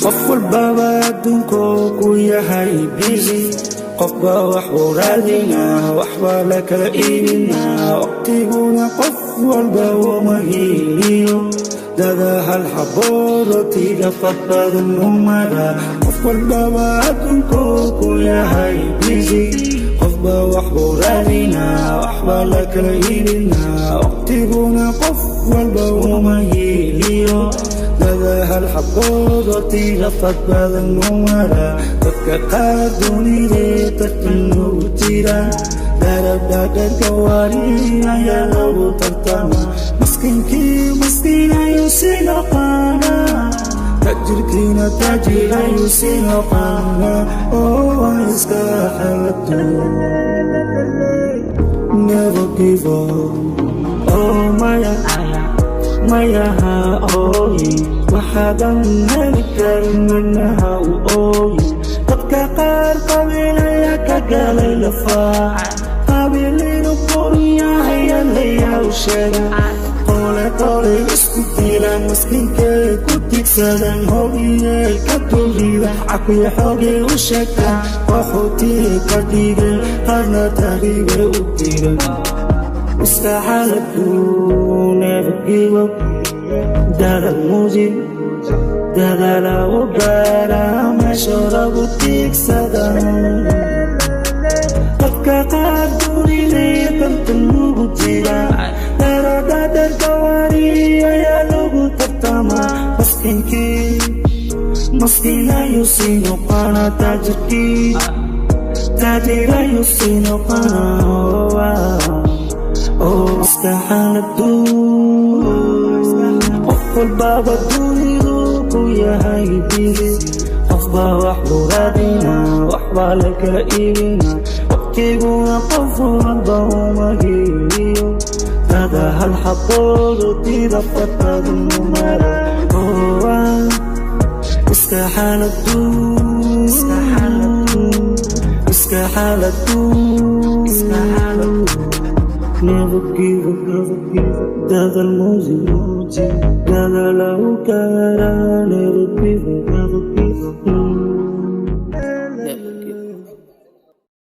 qof walbaba adduunkoo ku yahay busy qofba wax uu raadinaa waxba la kala iibinaa waqtiguna qof walba uma heliyo dada hal xabo rootiga fadbadan umada qof walbaba adduunkoo ku yahay busy qofba wax uu raadinaa waxba la kala iibinaa waqtiguna qof walba uma heliyo dada hal xabo rootiga fadbadan umada dadka qaar dunida tartan ugu jira darabdaga gawaari ayaa lagu tartama miskiinkii miskiin ayuu sii noqona tajirkiina tajir ayuu sii noqona oo waa iska xalabto never give up oh mayaha ooyi waxaadan heli karin minaha u ooyi dadka qaar qabiilaya ka galay lafaaca qabiilinu qoryahayaalayaa u sheega qole isku diilan miskiinkay ku tigsadan hogiyay ka dulrida cakuya xoogay u sheegtaan waxuutii ka dhigay qaarna tahriibay u diran iska xaaladu never give up dadal muujin dadala u gaara meesha lagu tiigsadan dadka qaar dunidii dantan ugu jira daradadar gawaari ayaa lagu tartamaa maskiin ayuu sii noqona tajirkii tajir ayuu sii noqona iska xaaladu qof walbaba dunidu ku yahay busy qofba wax uu raadinaa waxba la kala iibinaa waqtiguna qof walba uma heliyo dada hal xabo rootida fadbadan umada iska xaaladu never give up dadal muujin dadala u gaara never give up